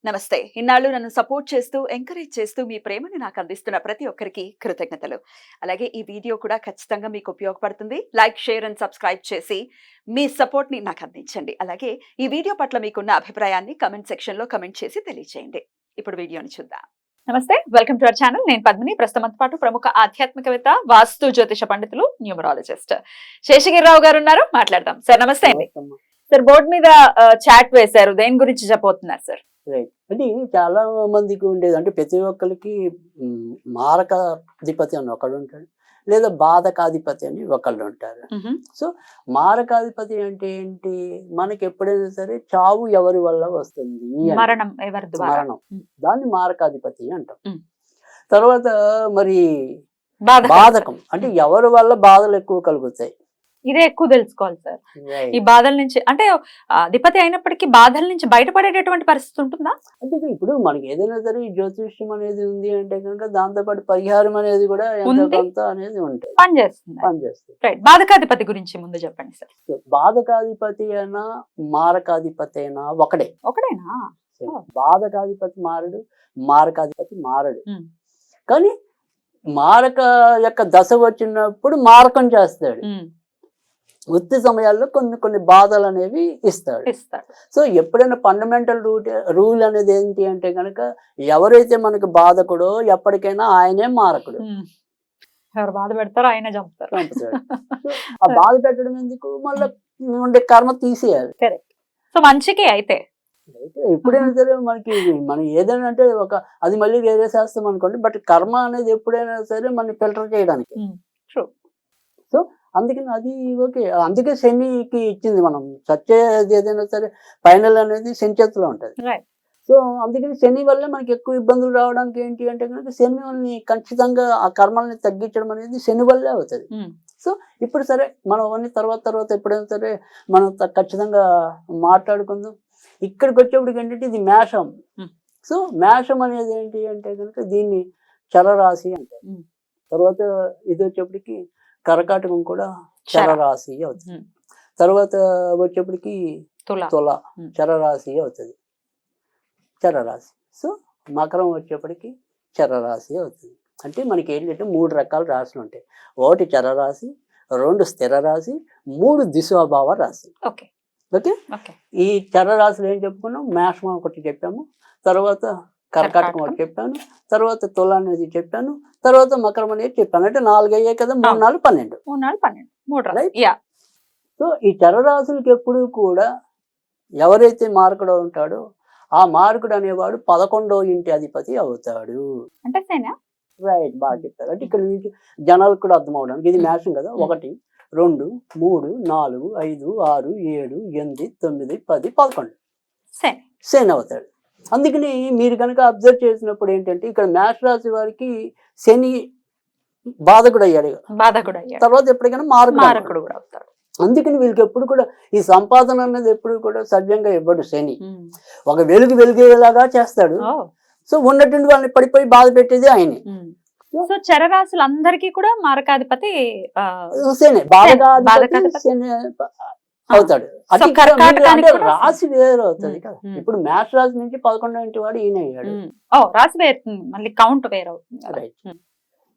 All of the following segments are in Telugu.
నమస్తే. ఇన్నాళ్ళు నన్ను సపోర్ట్ చేస్తూ, ఎంకరేజ్ చేస్తూ మీ ప్రేమని నాకు అందిస్తున్న ప్రతి ఒక్కరికి కృతజ్ఞతలు. అలాగే ఈ వీడియో కూడా ఖచ్చితంగా మీకు ఉపయోగపడుతుంది. లైక్, షేర్ అండ్ సబ్స్క్రైబ్ చేసి మీ సపోర్ట్‌ని నాకు అందించండి. అలాగే ఈ వీడియో పట్ల మీకున్న అభిప్రాయాన్ని కామెంట్ సెక్షన్‌లో కామెంట్ చేసి తెలియజేయండి. ఇప్పుడు వీడియోని చూద్దాం. నమస్తే, వెల్కమ్ టు అవర్ ఛానల్. నేను పద్మిని. ప్రస్తుతంతో పాటు ప్రముఖ ఆధ్యాత్మికవేత్త, వాస్తు జ్యోతిష పండితులు, న్యూమరాలజిస్ట్ శేషగిరిరావు గారు ఉన్నారు. మాట్లాడదాం. సార్ నమస్తే అండి. సార్ బోర్డు మీద చాట్ వేశారు. దేని గురించి చెప్పబోతున్నారు సార్? రైట్. అంటే చాలా మందికి ఉండేది అంటే ప్రతి ఒక్కరికి మారకాధిపతి అని ఒకడు ఉంటాడు, లేదా బాధకాధిపతి అని ఒకళ్ళు ఉంటారు. సో మారకాధిపతి అంటే ఏంటి? మనకి ఎప్పుడైనా సరే చావు ఎవరి వల్ల వస్తుంది, మరణం, దాన్ని మారకాధిపతి అంటాం. తర్వాత మరి బాధకం అంటే ఎవరి వల్ల బాధలు ఎక్కువ కలుగుతాయి, ఇదే ఎక్కువ తెలుసుకోవాలి సార్. ఈ బాధల నుంచి అంటే అధిపతి అయినప్పటికీ బాధల నుంచి బయటపడేటటువంటి పరిస్థితి ఉంటుందా? అంటే ఇప్పుడు మనకి ఏదైనా సరే ఈ జ్యోతిష్యం అనేది ఉంది అంటే కనుక దాంతో పాటు పరిహారం అనేది కూడా ఎంత కొంత అనేది ఉంటుంది, పనిచేస్తుంది. బాధకాధిపతి గురించి ముందు చెప్పండి సార్. బాధకాధిపతి అయినా మారకాధిపతి అయినా ఒకడేనా? బాధకాధిపతి మారడు, మారకాధిపతి మారడు. కానీ మారక యొక్క దశ వచ్చినప్పుడు మారకం చేస్తాడు. వృత్తి సమయాల్లో కొన్ని బాధలు అనేవి ఇస్తాడు. సో ఎప్పుడైనా ఫండమెంటల్ రూల్ అనేది ఏంటి అంటే కనుక ఎవరైతే మనకు బాధకుడో ఎప్పటికైనా ఆయనే మారకుడు. ఎవరు బాధ పెడతారో ఆయన చంపుతాడు. ఆ బాధ పెట్టడం ఎందుకు? మళ్ళీ ఉండే కర్మ తీసేయాలి. సో మంచికి అయితే ఎప్పుడైనా సరే మనం ఏదైనా అంటే అది మళ్ళీ వేరే శాస్త్రం అనుకోండి, బట్ కర్మ అనేది ఎప్పుడైనా సరే మనం ఫిల్టర్ చేయడానికి. సో అందుకని అది ఓకే. అందుకే శనికి ఇచ్చింది మనం సచ్చేది ఏదైనా సరే ఫైనల్ అనేది శని చేతిలో ఉంటుంది. సో అందుకని శని వల్ల మనకి ఎక్కువ ఇబ్బందులు రావడానికి ఏంటి అంటే కనుక శని వాళ్ళని ఖచ్చితంగా ఆ కర్మల్ని తగ్గించడం అనేది శని వల్లే అవుతుంది. సో ఇప్పుడు సరే మనం అవన్నీ తర్వాత ఎప్పుడైనా సరే మనం ఖచ్చితంగా మాట్లాడుకుందాం. ఇక్కడికి వచ్చేప్పటికి ఏంటంటే ఇది మేషం. సో మేషం అనేది ఏంటి అంటే కనుక దీన్ని చరరాశి అంటారు. తర్వాత ఇది వచ్చేప్పటికి కర్కాటకం కూడా చరరాశి అవుతుంది. తర్వాత వచ్చేప్పటికి తుల చరరాశి అవుతుంది, చరరాశి. సో మకరం వచ్చేప్పటికి చరరాశి అవుతుంది. అంటే మనకి ఏంటంటే 3 రకాల రాశులు ఉంటాయి. 1 చరరాశి, 2 స్థిర రాశి, 3 దిశాభావ రాశి. ఓకే. ఈ చరరాశులు ఏం చెప్పుకున్నాం? మేషం ఒకటి చెప్పాము, తర్వాత కర్కాటకం ఒకటి చెప్పాను, తర్వాత తుల అనేది చెప్పాను, తర్వాత మకరం అనేది చెప్పాను. అంటే 4 అయ్యాయి కదా, 3 4 12. సో ఈ చరరాశులకి ఎప్పుడు కూడా ఎవరైతే మారకుడు ఉంటాడో ఆ మారకుడు అనేవాడు 11వ ఇంటి అధిపతి అవుతాడు. రైట్, బాగా చెప్పారు. అంటే ఇక్కడ నుంచి జనాలకు కూడా అర్థం అవడానికి ఇది మేషం కదా. 1 2 3 4 5 6 7 8 9 10 11 శని అవుతాడు. అందుకని మీరు కనుక అబ్జర్వ్ చేసినప్పుడు ఏంటంటే ఇక్కడ మేష రాశి వారికి శని బాధకుడు అయ్యాడు, తర్వాత ఎప్పటికైనా మారకుడు కూడా అవుతాడు. అందుకని వీళ్ళకి ఎప్పుడు కూడా ఈ సంపాదన అనేది ఎప్పుడు కూడా సవ్యంగా ఇవ్వడు శని. ఒక వెలుగేలాగా చేస్తాడు. సో ఉన్నటువంటి వాళ్ళని పడిపోయి బాధ పెట్టేది ఆయనే. సో చరరాశులందరికీ కూడా మారకాధిపతి శని, శని అవుతాడు. రాశి వేరు అవుతుంది కదా. ఇప్పుడు మేష రాశి నుంచి 11వ ఇంటి వాడు ఈయన అయ్యాడు. రాశి వేరు, మళ్ళీ కౌంట్ వేరు అవుతుంది. రైట్.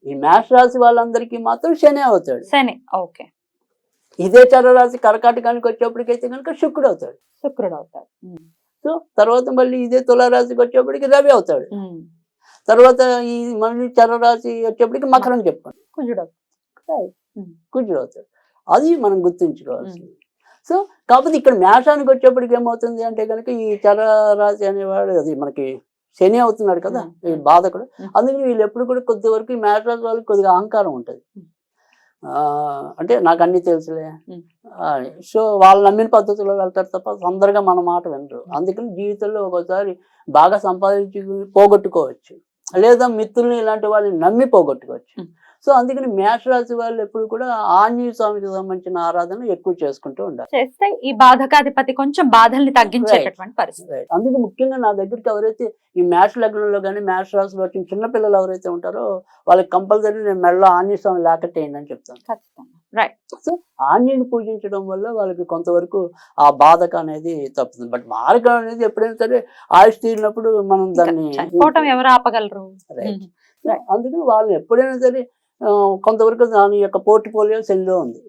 ఈ మేష రాశి వాళ్ళందరికీ మాత్రం శని అవుతాడు. శని ఓకే. ఇదే చరరాశి కర్కాటకానికి వచ్చేప్పటికైతే కనుక శుక్రుడు అవుతాడు. సో తర్వాత మళ్ళీ ఇదే తులారాశికి వచ్చేప్పటికి రవి అవుతాడు. తర్వాత ఈ మళ్ళీ చరరాశి వచ్చేప్పటికి మకరం చెప్పాను, కుజుడు అవుతాడు. అది మనం గుర్తుంచుకోవాల్సింది. సో కాకపోతే ఇక్కడ మేషానికి వచ్చేప్పటికి ఏమవుతుంది అంటే కనుక ఈ చరరాశి అనేవాడు అది మనకి శని అవుతున్నాడు కదా, ఈ బాధకుడు. అందుకని వీళ్ళు ఎప్పుడు కూడా కొద్ది వరకు ఈ మేషరాశి వాళ్ళకి కొద్దిగా అహంకారం ఉంటుంది. అంటే నాకు అన్ని తెలుసులే, సో వాళ్ళు నమ్మిన పద్ధతిలో వెళ్తారు తప్ప తొందరగా మన మాట వినరు. అందుకని జీవితంలో ఒక్కోసారి బాగా సంపాదించి పోగొట్టుకోవచ్చు, లేదా మిత్రుల్ని ఇలాంటి వాళ్ళని నమ్మి పోగొట్టుకోవచ్చు. సో అందుకని మేషరాశి వాళ్ళు ఎప్పుడు కూడా ఆంజనేయ స్వామికి సంబంధించిన ఆరాధన ఎక్కువ చేసుకుంటూ ఉండాలి. చేస్తే ఈ బాధకాధిపతి కొంచెం బాధల్ని తగ్గించేటటువంటి పరిస్థితి. అందుకు ముఖ్యంగా నా దగ్గరికి ఎవరైతే ఈ మేష లగ్నంలో కానీ మేష రాశిలో వచ్చిన చిన్నపిల్లలు ఎవరైతే ఉంటారో వాళ్ళకి కంపల్సరీ నేను మెడలో ఆంజనేయ స్వామి లాకెట్ వేయండి అని చెప్తాను. Right. సో ఆంజనేయుని పూజించడం వల్ల వాళ్ళకి కొంతవరకు ఆ బాధక అనేది తప్పుతుంది. బట్ మార్గం అనేది ఎప్పుడైనా సరే ఆయుష్ తీరినప్పుడు మనం దాన్ని చనిపోవటం ఎవరు ఆపగలరు? రైట్. అందుకని వాళ్ళు ఎప్పుడైనా సరే కొంతవరకు దాని యొక్క పోర్ట్ఫోలియో సెల్లో ఉంది.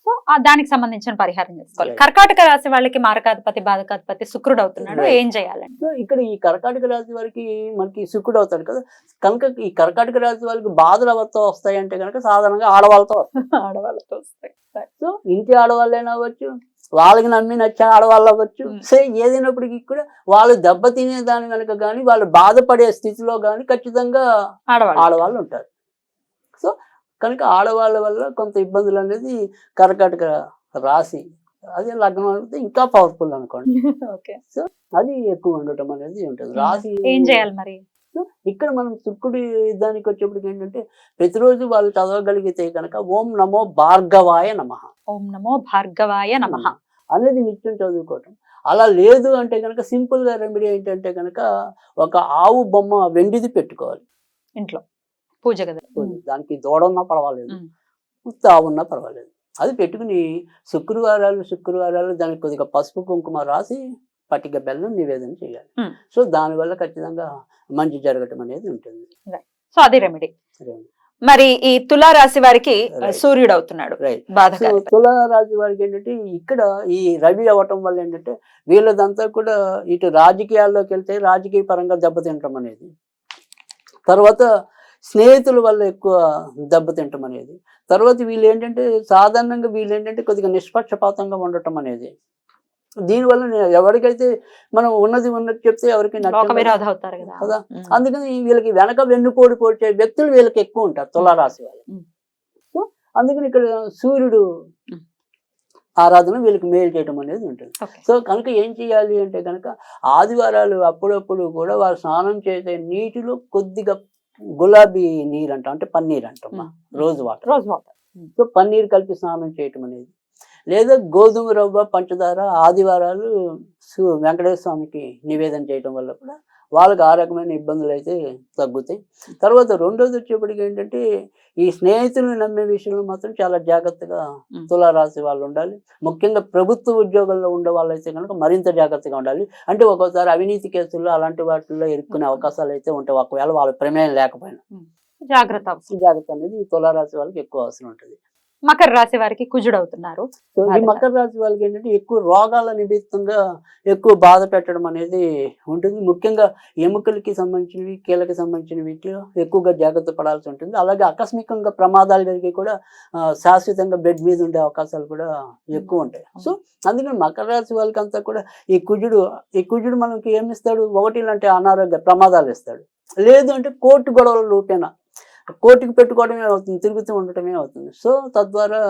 సో దానికి సంబంధించిన పరిహారం చేసుకోవాలి. Right. కర్కాటక రాశి వాళ్ళకి మారకాధిపతి బాధకాధిపతి శుక్రుడు అవుతున్నాడు, Right. ఏం చేయాలండి? సో ఇక్కడ ఈ కర్కాటక రాశి వారికి మనకి శుక్రుడు అవుతాడు కదా, కనుక ఈ కర్కాటక రాశి వాళ్ళకి బాధలు ఎవరితో వస్తాయి అంటే కనుక సాధారణంగా ఆడవాళ్ళతో వస్తాయి. ఆడవాళ్ళతో వస్తాయి. సో ఇంటి ఆడవాళ్ళైనా అవ్వచ్చు, వాళ్ళకి నమ్మి నచ్చే ఆడవాళ్ళు అవ్వచ్చు. సో ఏదైనప్పటికీ కూడా వాళ్ళు దెబ్బతినే దాని వెనక కానీ వాళ్ళు బాధపడే స్థితిలో కానీ ఖచ్చితంగా ఆడవాళ్ళు ఉంటారు. సో కనుక ఆడవాళ్ళ వల్ల కొంత ఇబ్బందులు అనేది కర్కాటక రాశి, అదే లగ్నం అయితే ఇంకా పవర్ఫుల్ అనుకోండి. సో అది ఎక్కువ ఉండటం అనేది ఉంటుంది. రాశి ఏం చేయాలి మరి? ఇక్కడ మనం శుక్రుడి దానికి వచ్చేప్పటికి ఏంటంటే ప్రతిరోజు వాళ్ళు చదవగలిగితే కనుక ఓం నమో భార్గవాయ నమః, ఓం నమో భార్గవాయ నమః అనేది నిత్యం చదువుకోవటం. అలా లేదు అంటే కనుక సింపుల్ గా రెమెడీ ఏంటంటే కనుక ఒక ఆవు బొమ్మ వెండిది పెట్టుకోవాలి ఇంట్లో పూజ గది. దానికి దూడ ఉన్నా పర్వాలేదు, ఆవు ఉన్నా పర్వాలేదు. అది పెట్టుకుని శుక్రవారాలు దానికి కొద్దిగా పసుపు కుంకుమ రాసి పట్టిక బెల్లం నివేదన చేయాలి. సో దానివల్ల ఖచ్చితంగా మంచి జరగటం అనేది ఉంటుంది. సో అది రెమెడీ. మరి ఈ తులా రాశి వారికి సూర్యుడు అవుతున్నాడు, తులా రాశి వారికి ఏంటంటే ఇక్కడ ఈ రవి అవ్వటం వల్ల ఏంటంటే వీళ్ళదంతా కూడా ఇటు రాజకీయాల్లోకి వెళ్తే రాజకీయ పరంగా దెబ్బతింటం అనేది, తర్వాత స్నేహితుల వల్ల ఎక్కువ దెబ్బతింటం అనేది, తర్వాత వీళ్ళు ఏంటంటే కొద్దిగా నిష్పక్షపాతంగా ఉండటం అనేది. దీనివల్ల ఎవరికైతే మనం ఉన్నది చెప్తే ఎవరికి కదా, అందుకని వీళ్ళకి వెనక వెన్నుపోటు పోడ్చే వ్యక్తులు వీళ్ళకి ఎక్కువ ఉంటారు తులారాశి వాళ్ళు. సో అందుకని ఇక్కడ సూర్యుడు ఆరాధన వీళ్ళకి మేలు చేయడం అనేది ఉంటుంది. సో కనుక ఏం చేయాలి అంటే కనుక ఆదివారాలు అప్పుడప్పుడు కూడా వారు స్నానం చేసే నీటిలో కొద్దిగా గులాబీ నీరు అంటాం, అంటే పన్నీర్ అంటాం, రోజ్ వాటర్. సో పన్నీర్ కలిపి స్నానం చేయటం అనేది, లేదా గోధుమ రవ్వ పంచదార ఆదివారాలు వెంకటేశ్వర స్వామికి నివేదన చేయటం వల్ల కూడా వాళ్ళకి ఆ రకమైన ఇబ్బందులు అయితే తగ్గుతాయి. తర్వాత రెండోది వచ్చేప్పటికి ఏంటంటే ఈ స్నేహితులను నమ్మే విషయంలో మాత్రం చాలా జాగ్రత్తగా తులారాశి వాళ్ళు ఉండాలి. ముఖ్యంగా ప్రభుత్వ ఉద్యోగాల్లో ఉండే వాళ్ళైతే కనుక మరింత జాగ్రత్తగా ఉండాలి. అంటే ఒక్కోసారి అవినీతి కేసుల్లో అలాంటి వాటిల్లో ఇరుక్కునే అవకాశాలు అయితే ఉంటాయి, ఒకవేళ వాళ్ళ ప్రమేయం లేకపోయినా. జాగ్రత్త అనేది ఈ తులారాశి వాళ్ళకి ఎక్కువ అవసరం ఉంటుంది. మకర రాశి వారికి కుజుడు అవుతున్నారు. సో ఈ మకర రాశి వాళ్ళకి ఏంటంటే ఎక్కువ రోగాల నిమిత్తంగా ఎక్కువ బాధ పెట్టడం అనేది ఉంటుంది. ముఖ్యంగా ఎముకలకి సంబంధించినవి, కీళ్ళకి సంబంధించిన వీటిలో ఎక్కువగా జాగ్రత్త పడాల్సి ఉంటుంది. అలాగే ఆకస్మికంగా ప్రమాదాలు జరిగి కూడా శాశ్వతంగా బెడ్ మీద ఉండే అవకాశాలు కూడా ఎక్కువ ఉంటాయి. సో అందుకని మకర రాశి వాళ్ళకి అంతా కూడా ఈ కుజుడు మనకి ఏమిస్తాడు, ఒకటి ఇలాంటి అనారోగ్య ప్రమాదాలు ఇస్తాడు, లేదు అంటే కోర్టు గొడవల రూపేణా కోర్టుకు పెట్టుకోవడమే అవుతుంది, తిరుగుతూ ఉండటమే అవుతుంది. సో తద్వారా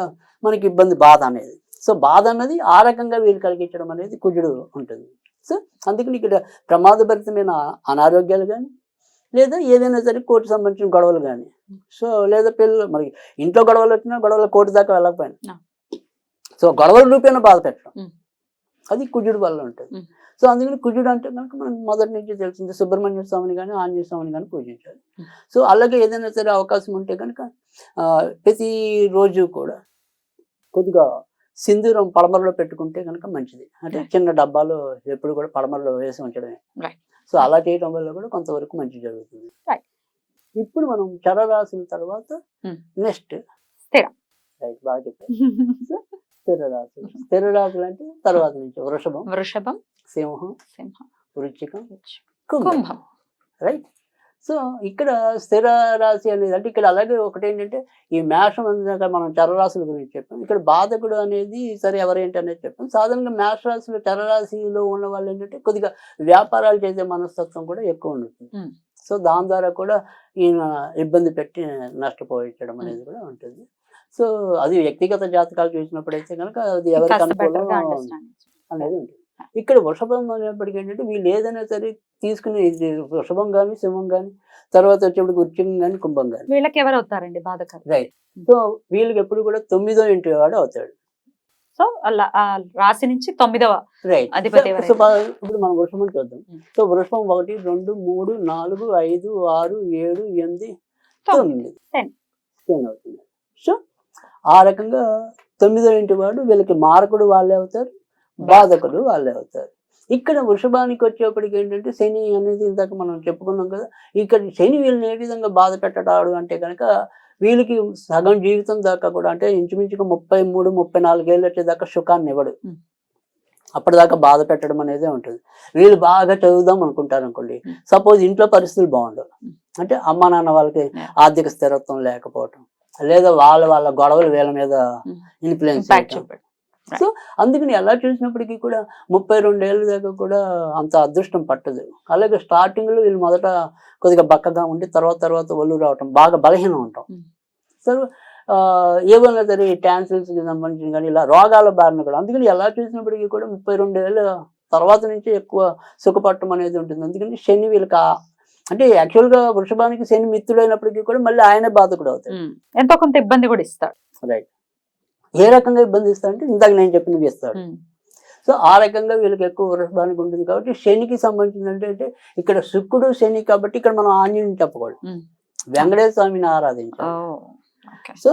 మనకి ఇబ్బంది, బాధ అనేది. సో బాధ అన్నది ఆ రకంగా వీలు కలిగించడం అనేది కుజుడు ఉంటుంది. సో అందుకని ఇక్కడ ప్రమాదభరితమైన అనారోగ్యాలు కానీ, లేదా ఏదైనా సరే కోర్టు సంబంధించిన గొడవలు కానీ, సో లేదా మనకి ఇంట్లో గొడవలు వచ్చినా గొడవలు కోర్టు దాకా వెళ్ళకపోయినా, సో గొడవల రూపేణా బాధ పెట్టడం అది కుజుడు వల్ల ఉంటుంది. సో అందుకని కుజుడు అంటే కనుక మనకు మొదటి నుంచి తెలిసింది, సుబ్రహ్మణ్య స్వామిని కానీ ఆంజనేయ స్వామిని కానీ పూజించాలి. సో అలాగే ఏదైనా సరే అవకాశం ఉంటే కనుక ప్రతిరోజు కూడా కొద్దిగా సింధూరం పడమరలో పెట్టుకుంటే కనుక మంచిది. అంటే చిన్న డబ్బాలో ఎప్పుడు కూడా పడమరలో వేసి ఉంచడమే. సో అలా చేయడం వల్ల కూడా కొంతవరకు మంచి జరుగుతుంది. ఇప్పుడు మనం చరరాశుల తర్వాత నెక్స్ట్ రైట్, బాగా చెప్పారు. స్థిర రాశులు అంటే తర్వాత నుంచి వృషభం, సింహం, వృశ్చికం, కుంభం. రైట్. సో ఇక్కడ స్థిర రాశి అనేది అంటే ఇక్కడ అలాగే ఒకటి ఏంటంటే ఈ మేషం అనేది మనం చరరాశుల గురించి చెప్పాం. ఇక్కడ బాధకుడు అనేది సరే ఎవరేంటి అనేది చెప్పాం. సాధారణంగా మేష రాశిలో చరరాశిలో ఉన్న వాళ్ళు ఏంటంటే కొద్దిగా వ్యాపారాలు చేసే మనస్తత్వం కూడా ఎక్కువ ఉంటుంది. సో దాని ద్వారా కూడా ఈయన ఇబ్బంది పెట్టి నష్టపోయించడం అనేది కూడా ఉంటుంది. సో అది వ్యక్తిగత జాతకాలు చూసినప్పుడైతే కనుక అది ఎవరికి అనుకూలం అనేది ఉంటుంది. ఇక్కడ వృషభం అనేప్పటికీ ఏంటంటే వీళ్ళు ఏదైనా సరే తీసుకునే వృషభం కానీ, సింహం కానీ, తర్వాత వచ్చేప్పుడు వృశ్చికం కానీ, కుంభం కానీ, వీళ్ళకి ఎవరు అవుతారండి బాధకాలు? రైట్. సో వీళ్ళకి ఎప్పుడు కూడా 9వ ఇంటి వాడు అవుతాడు. సో రాశి నుంచి 9వ రైట్ అధిపతి. ఇప్పుడు మనం వృషభం చూద్దాం. సో వృషభం 1, 2, 3, 4, 5, 6, 7, 8, 9, 10 అవుతుంది. సో ఆ రకంగా 9వ ఇంటి వాడు వీళ్ళకి మారకుడు వాళ్ళే అవుతారు, బాధకుడు వాళ్ళే అవుతారు. ఇక్కడ వృషభానికి వచ్చేప్పటికి ఏంటంటే శని అనేది ఇందాక మనం చెప్పుకున్నాం కదా, ఇక్కడ శని వీళ్ళని ఏ విధంగా బాధ పెట్టడాడు అంటే కనుక వీళ్ళకి సగం జీవితం దాకా కూడా అంటే ఇంచుమించుగా 33-34 ఏళ్ళు వచ్చేదాకా సుఖాన్ని ఇవ్వడు. అప్పటిదాకా బాధ పెట్టడం అనేది ఉంటుంది. వీళ్ళు బాగా చదువుదాం అనుకుంటారు అనుకోండి, సపోజ్ ఇంట్లో పరిస్థితులు బాగుండవు, అంటే అమ్మా నాన్న వాళ్ళకి ఆర్థిక స్థిరత్వం లేకపోవటం, లేదా వాళ్ళ గొడవలు వీళ్ళ మీద ఇన్ఫ్లుయెన్స్ చేయటం. సో అందుకని ఎలా చూసినప్పటికీ కూడా 32 ఏళ్ళ దాకా కూడా అంత అదృష్టం పట్టదు. అలాగే స్టార్టింగ్ లో వీళ్ళు మొదట కొద్దిగా బక్కగా ఉండి తర్వాత ఒళ్ళు రావటం, బాగా బలహీనం ఉంటాం. సో ఏమన్నా సరే టాన్సిల్స్ కి సంబంధించిన కానీ ఇలా రోగాల బారిన కూడా, అందుకని ఎలా చూసినప్పటికీ కూడా 32 ఏళ్ళ తర్వాత నుంచి ఎక్కువ సుఖపట్టం అనేది ఉంటుంది. అందుకని శని వీళ్ళకి అంటే యాక్చువల్ గా వృషభానికి శని మిత్రుడైనప్పటికీ కూడా మళ్ళీ ఆయనే బాధకుడు అవుతాడు, ఎంతో కొంత ఇబ్బంది కూడా ఇస్తాడు. రైట్. ఏ రకంగా ఇబ్బంది ఇస్తాడంటే ఇందాక నేను చెప్పినవి ఇస్తాడు. సో ఆ రకంగా వీళ్ళకి ఎక్కువ వృషభానికి ఉంటుంది. కాబట్టి శనికి సంబంధించింది అంటే ఇక్కడ శుక్రుడు శని, కాబట్టి ఇక్కడ మనం ఆంజనేయుని చెప్పకూడదు, వెంకటేశ్వర స్వామిని ఆరాధించాలి. సో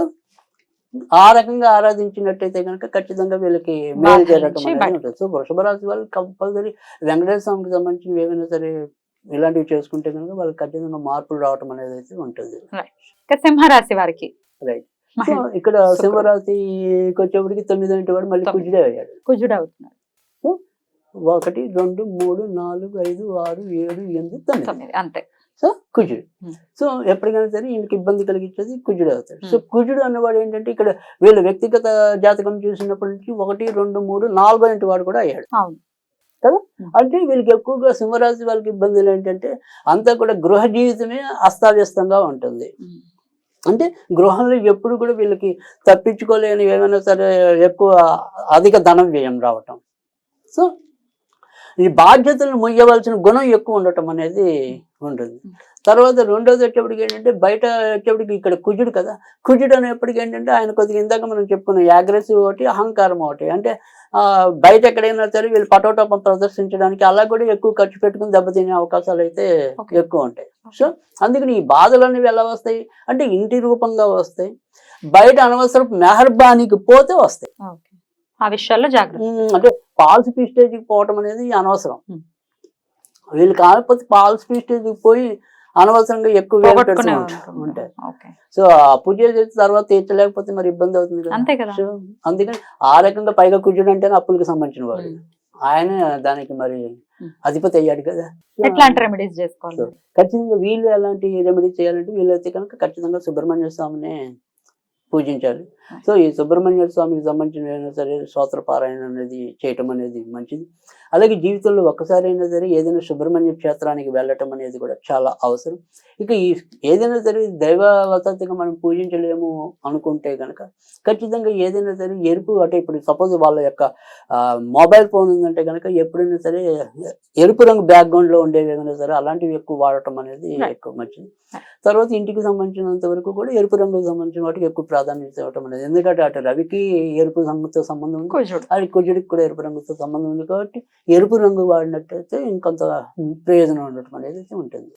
ఆ రకంగా ఆరాధించినట్టయితే కనుక ఖచ్చితంగా వీళ్ళకి మేలు జరగటం అనేది ఉంటుంది. సో వృషభ రాశి వాళ్ళు కంపల్సరీ వెంకటేశ్వర స్వామికి సంబంధించిన ఏమైనా సరే ఇలాంటివి చేసుకుంటే కనుక వాళ్ళకి ఖచ్చితంగా మార్పులు రావటం అనేది అయితే ఉంటుంది. సింహరాశి వారికి రైట్. సో ఇక్కడ సింహరాశికి వచ్చేప్పటికి 9వ ఇంటి వాడు మళ్ళీ కుజుడే అయ్యాడు. కుజుడు అవుతున్నాడు. 1, 2, 3, 4, 5, 6, 7, 8, 9 అంతే. సో కుజుడు. సో ఎప్పటికైనా సరే ఈయనకి ఇబ్బంది కలిగించేది కుజుడు అవుతాడు. సో కుజుడు అన్నవాడు ఏంటంటే ఇక్కడ వీళ్ళ వ్యక్తిగత జాతకం చూసినప్పటి నుంచి 1, 2, 3, 4వ ఇంటి వాడు కూడా అయ్యాడు కదా. అంటే వీళ్ళకి ఎక్కువగా సింహరాశి వాళ్ళకి ఇబ్బందులు ఏంటంటే అంతా కూడా గృహ జీవితమే అస్తావ్యస్తంగా ఉంటుంది. అంటే గృహంలో ఎప్పుడు కూడా వీళ్ళకి తప్పించుకోలేని ఏమైనా సరే ఎక్కువ అధిక ధనం వ్యయం రావటం. సో ఈ బాధ్యతలను మొయ్యవలసిన గుణం ఎక్కువ ఉండటం అనేది ఉంటుంది. తర్వాత రెండోది వచ్చేప్పటికి ఏంటంటే బయట వచ్చేప్పటికి ఇక్కడ కుజుడు కదా, కుజుడు అనేప్పటికి ఏంటంటే ఆయన కొద్దిగా ఇందాక మనం చెప్పుకున్నాం యాగ్రెసివ్ ఒకటి, అహంకారం ఒకటి. అంటే బయట ఎక్కడైనా సరే వీళ్ళు పటోటోపం ప్రదర్శించడానికి అలా కూడా ఎక్కువ ఖర్చు పెట్టుకుని దెబ్బతినే అవకాశాలు అయితే ఎక్కువ ఉంటాయి. సో అందుకని ఈ బాధలు అనేవి ఎలా వస్తాయి అంటే ఇంటి రూపంగా వస్తాయి, బయట అనవసరం మెహర్బానికి పోతే వస్తాయి. ఆ విషయాల్లో జాగ్రత్త. అంటే ఫాల్స్ ప్రిస్టేజ్కి పోవటం అనేది అనవసరం. వీళ్ళు కాకపోతే ఫాల్స్ ప్రిస్టేజ్కి పోయి అనవసరంగా ఎక్కువ వేలు పెడుతూ ఉంటాయి. సో అప్పు చేసే తర్వాత తీర్చలేకపోతే మరి ఇబ్బంది అవుతుంది కదా. సో అందుకని ఆ రకంగా పైగా కుజుడు అంటే అప్పులకు సంబంధించిన వాడు, ఆయన దానికి మరి అధిపతి అయ్యాడు కదా. ఎట్లాంటి రెమెడీస్ చేసుకోవాలి? ఖచ్చితంగా వీళ్ళు ఎలాంటి రెమెడీస్ చేయాలంటే వీళ్ళైతే కనుక ఖచ్చితంగా సుబ్రహ్మణ్య స్వామిని పూజించాలి. సో ఈ సుబ్రహ్మణ్య స్వామికి సంబంధించిన అయినా సరే స్తోత్ర పారాయణ అనేది చేయటం అనేది మంచిది. అలాగే జీవితంలో ఒక్కసారి అయినా సరే ఏదైనా సుబ్రహ్మణ్య క్షేత్రానికి వెళ్ళటం అనేది కూడా చాలా అవసరం. ఇక ఈ ఏదైనా సరే దైవవతగా మనం పూజించలేము అనుకుంటే కనుక ఖచ్చితంగా ఏదైనా సరే ఎరుపు, అంటే ఇప్పుడు సపోజ్ వాళ్ళ యొక్క మొబైల్ ఫోన్ ఉందంటే కనుక ఎప్పుడైనా సరే ఎరుపు రంగు బ్యాక్గ్రౌండ్లో ఉండేవి ఏమైనా సరే అలాంటివి ఎక్కువ వాడటం అనేది ఎక్కువ మంచిది. తర్వాత ఇంటికి సంబంధించినంత వరకు కూడా ఎరుపు రంగుకు సంబంధించిన వాటికి ఎక్కువ ప్రాధాన్యత ఇవ్వటం అనేది, ఎందుకంటే అటు రవికి ఎరుపు రంగుతో సంబంధం ఉంది, అది కుజుడికి కూడా ఎరుపు రంగుతో సంబంధం ఉంది. కాబట్టి ఎరుపు రంగు వాడినట్టయితే ఇంకొంత ప్రయోజనం ఉండటం అనేది ఉంటుంది.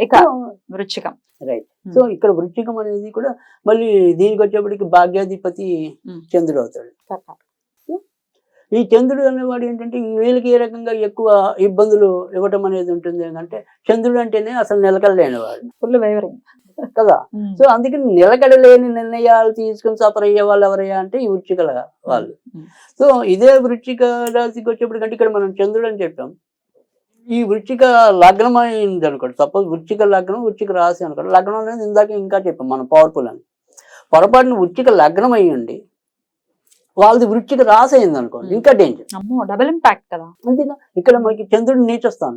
ఇక వృశ్చికం. రైట్. సో ఇక్కడ వృశ్చికం అనేది కూడా మళ్ళీ దీనికి వచ్చేప్పటికి భాగ్యాధిపతి చంద్రుడు అవుతాడు. ఈ చంద్రుడు అనేవాడు ఏంటంటే వీళ్ళకి ఏ రకంగా ఎక్కువ ఇబ్బందులు ఇవ్వటం అనేది ఉంటుంది ఏంటంటే చంద్రుడు అంటేనే అసలు నిలకడలేనివాడు కదా. సో అందుకని నిలకడలేని నిర్ణయాలు తీసుకుని సఫర్ అయ్యే వాళ్ళు ఎవరయ్యా అంటే ఈ వృశ్చిక వాళ్ళు. సో ఇదే వృశ్చిక రాశికి వచ్చేప్పటికంటే ఇక్కడ మనం చంద్రుడు అని చెప్పాం, ఈ వృశ్చిక లగ్నం అయింది అనుకోండి, సపోజ్ వృశ్చిక లగ్నం వృశ్చిక రాశి అనుకోండి. లగ్నం అనేది ఇందాక ఇంకా చెప్పాం మనం పవర్ఫుల్ అని, పొరపాటున వృశ్చిక లగ్నం అయ్యండి వాళ్ళది వృశ్చిక రాశి అయింది అనుకోండి ఇంకా డేంజర్, డబుల్ ఇంపాక్ట్ కదా. అంతేగా ఇక్కడ మనకి చంద్రుడు నీచస్థానం,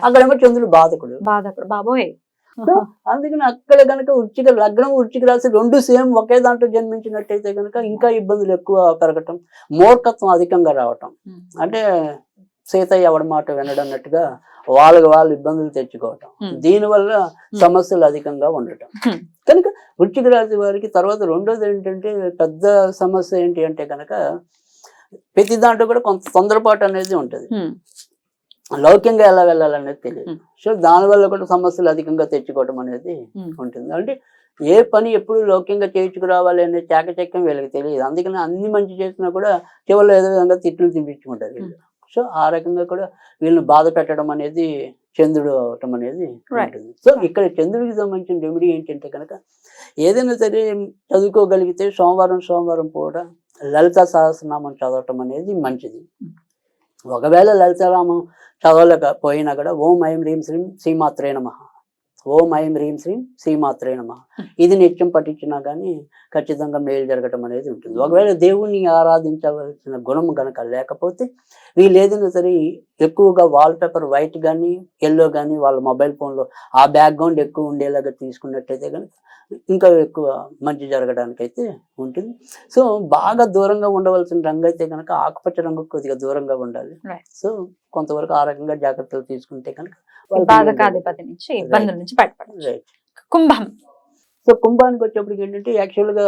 అక్కడేమో చంద్రుడు బాధకుడు బాబోయ్. అందుకని అక్కడ కనుక వృశ్చిక లగ్నం వృశ్చిక రాశి రెండు సేమ్ ఒకే దాంట్లో జన్మించినట్టయితే కనుక ఇంకా ఇబ్బందులు ఎక్కువ పెరగటం, మూర్ఖత్వం అధికంగా రావటం, అంటే సీతయ్య ఎవడి మాట వినడన్నట్టుగా వాళ్ళు ఇబ్బందులు తెచ్చుకోవటం, దీనివల్ల సమస్యలు అధికంగా ఉండటం. కనుక వృశ్చిక రాశి వారికి తర్వాత రెండోది ఏంటంటే పెద్ద సమస్య ఏంటి అంటే కనుక ప్రతి దాంట్లో కూడా కొంత తొందరపాటు అనేది ఉంటుంది, లౌక్యంగా ఎలా వెళ్ళాలనేది తెలియదు. సో దానివల్ల కూడా సమస్యలు అధికంగా తెచ్చుకోవటం అనేది ఉంటుంది. అంటే ఏ పని ఎప్పుడు లౌక్యంగా చేయించుకురావాలి అనే చాకచక్యం వీళ్ళకి తెలియదు. అందుకని అన్ని మంచి చేసినా కూడా చివరిలో ఏదో విధంగా తిట్లు తినిపించుకుంటారు వీళ్ళు. సో ఆ రకంగా కూడా వీళ్ళని బాధ పెట్టడం అనేది చంద్రుడు అవటం అనేది ఉంటుంది. సో ఇక్కడ చంద్రుడికి సంబంధించిన రెమెడీ ఏంటంటే కనుక ఏదైనా సరే చదువుకోగలిగితే సోమవారం పూట లలిత సహస్రనామం చదవటం అనేది మంచిది. ఒకవేళ లలితారామం చదవలేకపోయినా కూడా ఓం ఐం హ్రీం శ్రీం శ్రీమాత్రే నమః, ఓం ఐం హ్రీం శ్రీం శ్రీమాత్రే నమః ఇది నిత్యం పఠించినా కానీ ఖచ్చితంగా మేలు జరగటం అనేది ఉంటుంది. ఒకవేళ దేవుణ్ణి ఆరాధించవలసిన గుణం కనుక లేకపోతే వీళ్ళు ఏదైనా సరే ఎక్కువగా వాల్ పేపర్ వైట్ కానీ ఎల్లో కానీ వాళ్ళ మొబైల్ ఫోన్లో ఆ బ్యాక్గ్రౌండ్ ఎక్కువ ఉండేలాగా తీసుకున్నట్టయితే కనుక ఇంకా ఎక్కువ మంచి జరగడానికి అయితే ఉంటుంది. సో బాగా దూరంగా ఉండవలసిన రంగు అయితే కనుక ఆకుపచ్చ రంగు కొద్దిగా దూరంగా ఉండాలి. సో కొంతవరకు ఆ రకంగా జాగ్రత్తలు తీసుకుంటే కనుక బాధకాధిపతి నుంచి ఇబ్బందుల నుంచి బయటపడచ్చు. కుంభం. సో కుంభానికి వచ్చేప్పటికి ఏంటంటే యాక్చువల్ గా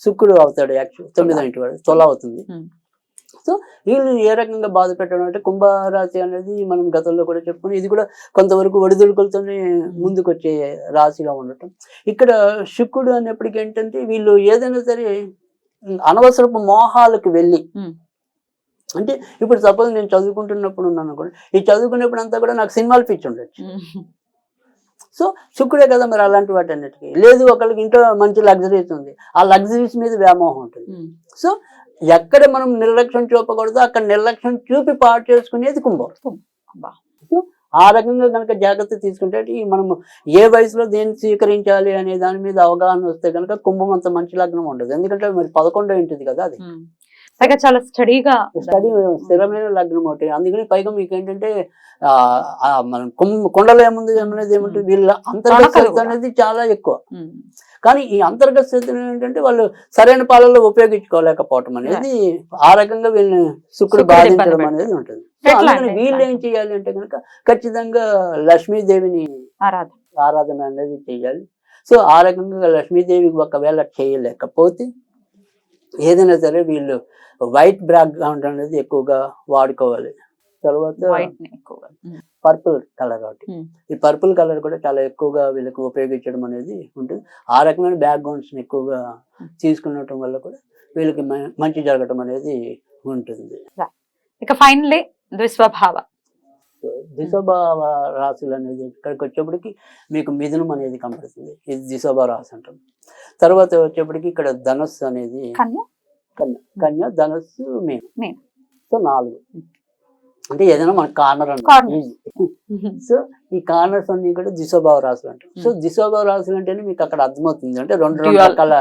శుక్రుడు అవుతాడు. 9వ ఇంటి వాడు తుల అవుతుంది. సో వీళ్ళు ఏ రకంగా బాధ పెట్టడం అంటే కుంభరాశి అనేది మనం గతంలో కూడా చెప్పుకుని ఇది కూడా కొంతవరకు ఒడిదుడుకులతోనే ముందుకు వచ్చే రాశిగా ఉండటం. ఇక్కడ శుక్రుడు అనేప్పటికీ ఏంటంటే వీళ్ళు ఏదైనా సరే అనవసరపు మోహాలకు వెళ్ళి, అంటే ఇప్పుడు సపోజ్ నేను చదువుకుంటున్నప్పుడు ఉన్నాను అనుకోండి, ఈ చదువుకునేప్పుడు అంతా కూడా నాకు సినిమాలు పిచ్చి ఉండొచ్చు. సో శుక్రుడే కదా మరి అలాంటి వాటి అన్నిటికీ. లేదు ఒకళ్ళకి ఇంట్లో మంచి లగ్జరీస్ ఉంది, ఆ లగ్జరీస్ మీద వ్యామోహం ఉంటుంది. సో ఎక్కడ మనం నిర్లక్ష్యం చూపకూడదు అక్కడ నిర్లక్ష్యం చూపి పాటు చేసుకునేది కుంభం. సో ఆ రకంగా కనుక జాగ్రత్త తీసుకుంటే మనం ఏ వయసులో దేన్ని స్వీకరించాలి అనే దాని మీద అవగాహన వస్తే కనుక కుంభం అంత మంచి లగ్నం ఉండదు. ఎందుకంటే మరి 11వ ఇంటిది కదా అది. చాలా స్టడీ స్థిరమైన లగ్నం ఒకటి. అందుకని పైగా మీకు ఏంటంటే మనం కొండలో ఏముంది అనేది ఏమంటే వీళ్ళ అంతర్గత స్థితి అనేది చాలా ఎక్కువ. కానీ ఈ అంతర్గత స్థితిని ఏంటంటే వాళ్ళు సరైన పాలనలో ఉపయోగించుకోలేకపోవటం అనేది ఆ రకంగా వీళ్ళని శుక్రుడు బాధించడం అనేది ఉంటుంది. అందుకని వీళ్ళు ఏం చేయాలి అంటే కనుక ఖచ్చితంగా లక్ష్మీదేవిని ఆరాధన అనేది చేయాలి. సో ఆ రకంగా లక్ష్మీదేవికి ఒకవేళ చేయలేకపోతే ఏదైనా సరే వీళ్ళు వైట్ బ్యాక్గ్రౌండ్ అనేది ఎక్కువగా వాడుకోవాలి. తర్వాత పర్పుల్ కలర్ ఒకటి, ఈ పర్పుల్ కలర్ కూడా చాలా ఎక్కువగా వీళ్ళకి ఉపయోగించడం అనేది ఉంటుంది. ఆ రకమైన బ్యాక్గ్రౌండ్స్ ఎక్కువగా తీసుకునటం వల్ల కూడా వీళ్ళకి మంచి జరగటం అనేది ఉంటుంది. ఇక ఫైనల్లీ ద్విస్వభావ రాశులు అనేది ఇక్కడికి వచ్చేప్పటికి మీకు మిథునం అనేది కనపడుతుంది. ఇది ద్విస్వభావ రాశి అంటాం. తర్వాత వచ్చేప్పటికి ఇక్కడ ధనస్సు అనేది కన్య, ధనస్సు, మీనం. సో 4 అంటే ఏదైనా మన కార్నర్ అంటే. సో ఈ కార్నర్స్ అన్ని కూడా ద్విస్వభావ రాశులు అంటారు. సో ద్విస్వభావ రాశులు అంటేనే మీకు అక్కడ అర్థమవుతుంది అంటే రెండు రకాల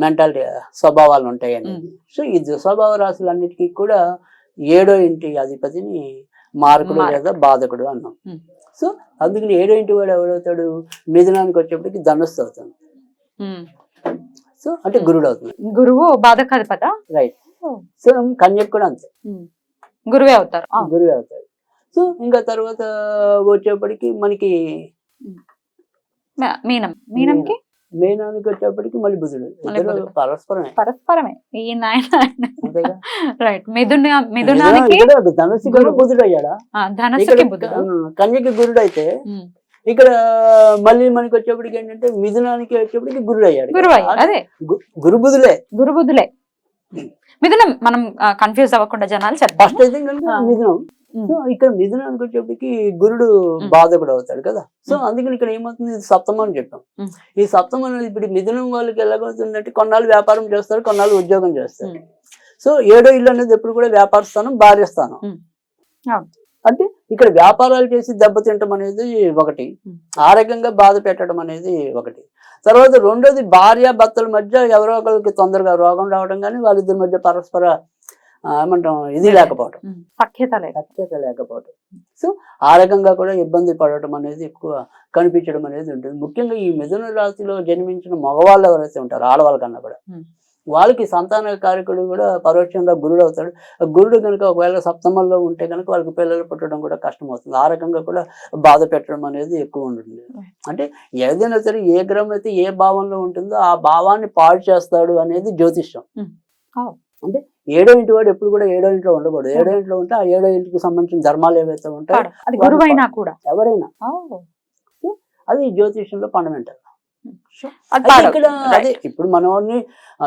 మెంటాలిటీ స్వభావాలు ఉంటాయి అనేది. సో ఈ ద్విస్వభావ రాశులన్నిటికీ కూడా 7వ ఇంటి అధిపతిని మారకుడు లేదా బాధకుడు అన్నాం. సో అందుకని 7వ ఇంటి వాడు ఎవడవుతాడు, మిథునానికి వచ్చేప్పటికి ధనస్సు అవుతాడు. సో అంటే గురుడు అవుతుంది. గురువు బాధకాధిపత, రైట్. సో కన్యకు కూడా అంతే, గురువే అవుతారు. సో ఇంకా తర్వాత వచ్చేప్పటికి మనకి మీనానికి వచ్చేప్పటికి మళ్ళీ బుధుడు. పరస్పరమే ఈ రైట్. మిథునానికి ధనుసుకి బుధుడు అయ్యాడా, కన్యకి గురుడు అయితే ఇక్కడ మళ్ళీ మనకి వచ్చేప్పటికి ఏంటంటే మిథునానికి వచ్చేప్పటికి గురుడు అయ్యాడు. గురుబుధులే మిథునం. మనం కన్ఫ్యూజ్ అవ్వకుండా జనాలు ఫస్ట్ అయితే కనుక మిథునం. సో ఇక్కడ మిథునానికి వచ్చేప్పటికి గురుడు బాధకుడు అవుతాడు కదా. సో అందుకని ఇక్కడ ఏమవుతుంది, సప్తమం అని చెప్పాం. ఈ సప్తమం అనేది ఇప్పుడు మిథునం వాళ్ళకి ఎలాగవుతుందంటే కొన్నాళ్ళు వ్యాపారం చేస్తారు, కొన్నాళ్ళు ఉద్యోగం చేస్తారు. సో 7వ ఇల్లు అనేది ఎప్పుడు కూడా వ్యాపార స్థానం, భార్య స్థానం. అంటే ఇక్కడ వ్యాపారాలు చేసి దెబ్బతింటం అనేది ఒకటి, ఆ రకంగా బాధ పెట్టడం అనేది ఒకటి. తర్వాత రెండోది భార్య భర్తల మధ్య ఎవరో ఒకరికి తొందరగా రోగం రావడం కానీ వాళ్ళిద్దరి మధ్య పరస్పర ఏమంటాం ఇది లేకపోవడం, సఖ్యత లేకపోవడం. సో ఆ రకంగా కూడా ఇబ్బంది పడటం అనేది ఎక్కువ కనిపించడం అనేది ఉంటుంది. ముఖ్యంగా ఈ మిథున రాశిలో జన్మించిన మగవాళ్ళు ఎవరైతే ఉంటారో ఆడవాళ్ళ కన్నా కూడా వాళ్ళకి సంతాన కారకుడు కూడా పరోక్షంగా గురుడు అవుతాడు. గురుడు కనుక ఒకవేళ సప్తమంలో ఉంటే కనుక వాళ్ళకి పిల్లలు పుట్టడం కూడా కష్టం అవుతుంది. ఆ రకంగా కూడా బాధ పెట్టడం అనేది ఎక్కువ ఉంటుంది. అంటే ఏదైనా సరే ఏ గ్రహం అయితే ఏ భావంలో ఉంటుందో ఆ భావాన్ని పాడు చేస్తాడు అనేది జ్యోతిష్యం. అంటే 7వ ఇంటి వాడు ఎప్పుడు కూడా 7వ ఇంట్లో ఉండకూడదు. 7వ ఇంట్లో ఉంటే ఆ 7వ ఇంటికి సంబంధించిన ధర్మాలు ఏవైతే ఉంటాయో ఎవరైనా అది జ్యోతిష్యంలో ఫండమెంటల్. అది అయితే ఇక్కడ పాడవుతుంది. అదే ఇప్పుడు మనోని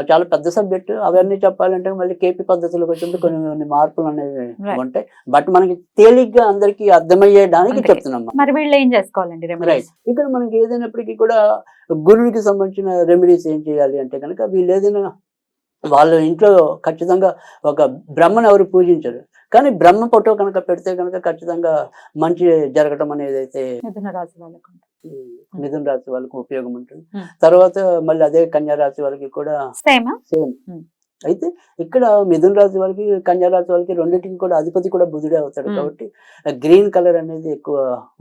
చాలా పెద్ద సబ్జెక్ట్ అవన్నీ చెప్పాలంటే మళ్ళీ కేపీ పద్ధతిలోకి వచ్చినప్పుడు కొన్ని మార్పులు అనేవి Right. ఉంటాయి. బట్ మనకి తేలిగ్గా అందరికి అర్థమయ్యేదానికి అందుకే. చెప్తున్నాం మనం. మరి వీళ్ళు ఏం చేసుకోవాలండి రైట్. రెమెడీస్? ఇక్కడ మనకి ఏదైనప్పటికీ కూడా గురువుకి సంబంధించిన రెమెడీస్ ఏం చేయాలి అంటే కనుక వీళ్ళు ఏదైనా వాళ్ళ ఇంట్లో ఖచ్చితంగా ఒక బ్రహ్మను ఎవరు పూజించరు, కానీ బ్రహ్మ ఫోటో కనుక పెడితే కనుక ఖచ్చితంగా మంచి జరగటం అనేది అయితే మిథున రాశి వాళ్ళకు మిథున రాశి వాళ్ళకి ఉపయోగం ఉంటుంది. Hmm. తర్వాత మళ్ళీ అదే కన్యా రాశి వాళ్ళకి కూడా సేమ్. సేమ్. Hmm. అయితే ఇక్కడ మిథున రాశి వాళ్ళకి కన్యా రాశి వాళ్ళకి రెండింటికి కూడా అధిపతి కూడా బుధుడే అవుతాడు. Hmm. కాబట్టి గ్రీన్ కలర్ అనేది ఎక్కువ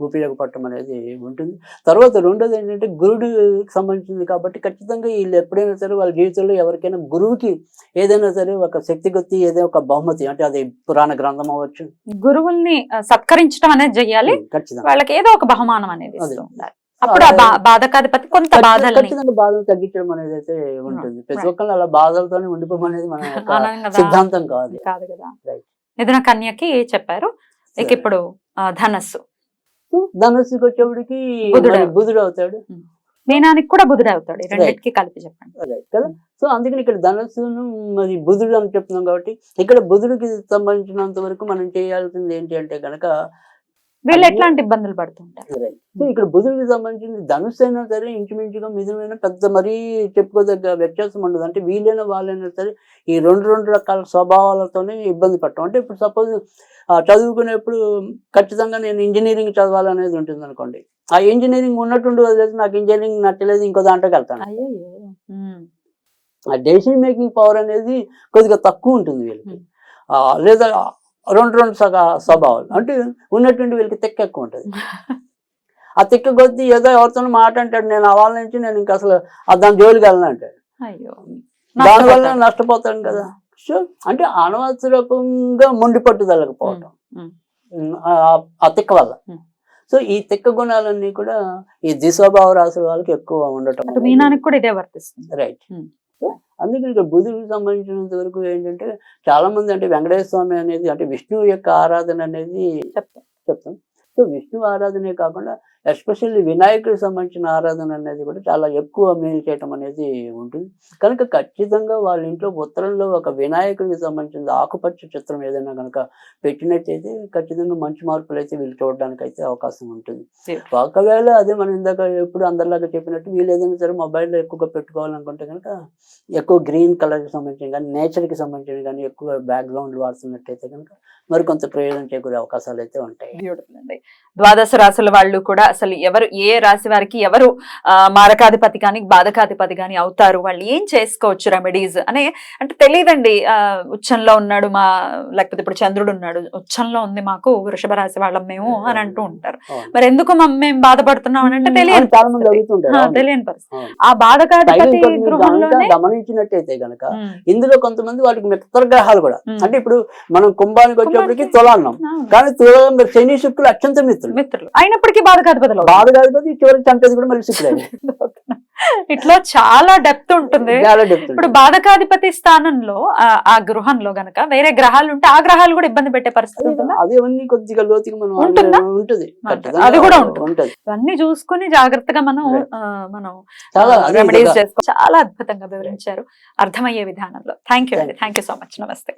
ఉపయోగపడటం అనేది ఉంటుంది. తర్వాత రెండోది ఏంటంటే గురుడికి సంబంధించింది కాబట్టి ఖచ్చితంగా వీళ్ళు ఎప్పుడైనా సరే వాళ్ళ జీవితంలో ఎవరికైనా గురువుకి ఏదైనా సరే ఒక శక్తి కొద్ది ఏదైనా ఒక బహుమతి అంటే అది పురాణ గ్రంథం అవ్వచ్చు. గురువుల్ని సత్కరించడం అనేది చెయ్యాలి. ఖచ్చితంగా వాళ్ళకి ఏదో ఒక బహుమానం అనేది ఇస్తూ అదే. ఉండాలి. అప్పుడు ఆ బాధకాధిపతి కొంత బాధల్ని ఖచ్చితంగా బాధలు తగ్గించడం అనేది అయితే ఉంటుంది. ప్రతి ఒక్కళ్ళు అలా బాధలతోనే ఉండిపోమనేది మన యొక్క ఆనందంగా సిద్ధాంతం కాదు. కాదు కదా. Right. మిథున కన్యకి చెప్పారు. ఇక సరే. ఇప్పుడు ధనస్సు. సో ధనుస్సుకి వచ్చేప్పటికి బుధుడు. మరి బుధుడు అవుతాడు. మీనానికి కూడా బుధుడు అవుతాడు. ఈ రెండింటికి కలిపి చెప్పండి. Right. కదా. సో అందుకని ఇక్కడ ధనస్సును మరి బుధుడు అని చెప్తున్నాం కాబట్టి ఇక్కడ బుధుడికి సంబంధించినంత వరకు మనం చేయాల్సింది ఏంటి అంటే కనుక వీళ్ళు ఎట్లాంటి ఇబ్బందులు పడుతుంటారు? సో ఇక్కడ బుధుడికి సంబంధించింది ధనుస్సు అయినా సరే ఇంచుమించుగా మిథునైనా పెద్ద మరీ చెప్పుకోదగ్గ వ్యత్యాసం ఉండదు. అంటే వీళ్ళైనా వాళ్ళైనా సరే ఈ రెండు రకాల స్వభావాలతోనే ఇబ్బంది పడటం. అంటే ఇప్పుడు సపోజ్ చదువుకునేప్పుడు ఖచ్చితంగా నేను ఇంజనీరింగ్ చదవాలనేది ఉంటుంది అనుకోండి. ఆ ఇంజనీరింగ్ ఉన్నట్టుండి వదిలేసి నాకు ఇంజనీరింగ్ నచ్చలేదు ఇంకో దాంట్లోకి వెళ్తాను. అయ్యయ్యో. ఆ డెసిషన్ మేకింగ్ పవర్ అనేది కొద్దిగా తక్కువ ఉంటుంది వీళ్ళకి. లేదా రెండు స్వభావాలు అంటే ఉన్నటువంటి వీళ్ళకి తెక్క ఎక్కువ ఉంటుంది. ఆ తిక్క కొద్ది ఏదో ఎవరితో మాట అంటాడు, నేను అవాళ్ళ నుంచి నేను ఇంకా అసలు దాని జోలికి వెళ్ళను అంటాడు. అయ్యో. దానివల్ల నష్టపోతాను కదా. సో అంటే అనవసరకంగా మొండి పట్టుదలకపోవటం ఆ తిక్క వల్ల. సో ఈ తిక్క గుణాలన్నీ కూడా ఈ ద్విస్వభావ రాశుల వాళ్ళకి ఎక్కువ ఉండటం. మీనానికి కూడా ఇదే వర్తిస్తుంది. రైట్. అందుకని ఇక్కడ బుధుడికి సంబంధించినంత వరకు ఏంటంటే చాలా మంది అంటే వెంకటేశ్వర స్వామి అనేది అంటే విష్ణువు యొక్క ఆరాధన అనేది చెప్తాం. సో విష్ణు ఆరాధనే కాకుండా ఎస్పెషల్లీ వినాయకుడికి సంబంధించిన ఆరాధన అనేది కూడా చాలా ఎక్కువ మేలు చేయటం అనేది ఉంటుంది. కనుక ఖచ్చితంగా వాళ్ళ ఇంట్లో ఉత్తరంలో ఒక వినాయకుడికి సంబంధించిన ఆకుపచ్చ చిత్రం ఏదైనా కనుక పెట్టినట్టయితే ఖచ్చితంగా మంచి మార్పులు అయితే వీళ్ళు చూడడానికి అయితే అవకాశం ఉంటుంది. ఒకవేళ అదే మనం ఇందాక ఎప్పుడు అందరిలాగా చెప్పినట్టు వీళ్ళు ఏదైనా సరే మొబైల్లో ఎక్కువగా పెట్టుకోవాలనుకుంటే కనుక ఎక్కువ గ్రీన్ కలర్కి సంబంధించిన కానీ నేచర్కి సంబంధించిన కానీ ఎక్కువ బ్యాక్గ్రౌండ్ వాడుతున్నట్టయితే కనుక మరి కొంత ప్రయోజనం చేకూరే అవకాశాలు అయితే ఉంటాయి. బ్యూటిఫుల్ అండి. ద్వాదశ రాశుల వాళ్ళు కూడా అసలు ఎవరు ఏ రాశి వారికి ఎవరు మారకాధిపతి కానీ బాధకాధిపతి కానీ అవుతారు, వాళ్ళు ఏం చేసుకోవచ్చు రెమెడీస్ అనే అంటే తెలియదండి. ఉచ్చంలో ఉన్నాడు లేకపోతే ఇప్పుడు చంద్రుడు ఉన్నాడు, ఉచ్చంలో ఉంది మాకు వృషభ రాశి వాళ్ళం మేము అని అంటూ ఉంటారు. మరి ఎందుకు మేము బాధపడుతున్నాం అని అంటే తెలియని పరిస్థితి. ఆ బాధకాధిపతి గృహంలోనే గమనించినట్టయితే గనక ఇందులో కొంతమంది వాళ్ళకి మిత్ర గ్రహాలు కూడా అంటే ఇప్పుడు మనం కుంభానికి వచ్చేప్పటికి తుల అన్నాం, కానీ తుల శని శుక్రులు అత్యంత మిత్రులు అయినప్పటికీ బాధకాధిపతులు చివరికి చంపేది కూడా మళ్ళీ శుక్రుడు. ఇట్లా చాలా డెప్త్ ఉంటుంది. ఇప్పుడు బాధకాధిపతి స్థానంలో ఆ గృహంలో గనక వేరే గ్రహాలు ఉంటే ఆ గ్రహాలు కూడా ఇబ్బంది పెట్టే పరిస్థితి ఉంటుందా? అదేవన్నీ కొద్దిగా లోతుగా మనం ఉంటుంది, అది కూడా ఉంటుంది. ఇవన్నీ చూసుకుని జాగ్రత్తగా మనం చాలా రెమెడీస్ చేసుకో. చాలా అద్భుతంగా వివరించారు అర్థమయ్యే విధానంలో. థ్యాంక్ యూ అండి. Thank you so much. నమస్తే.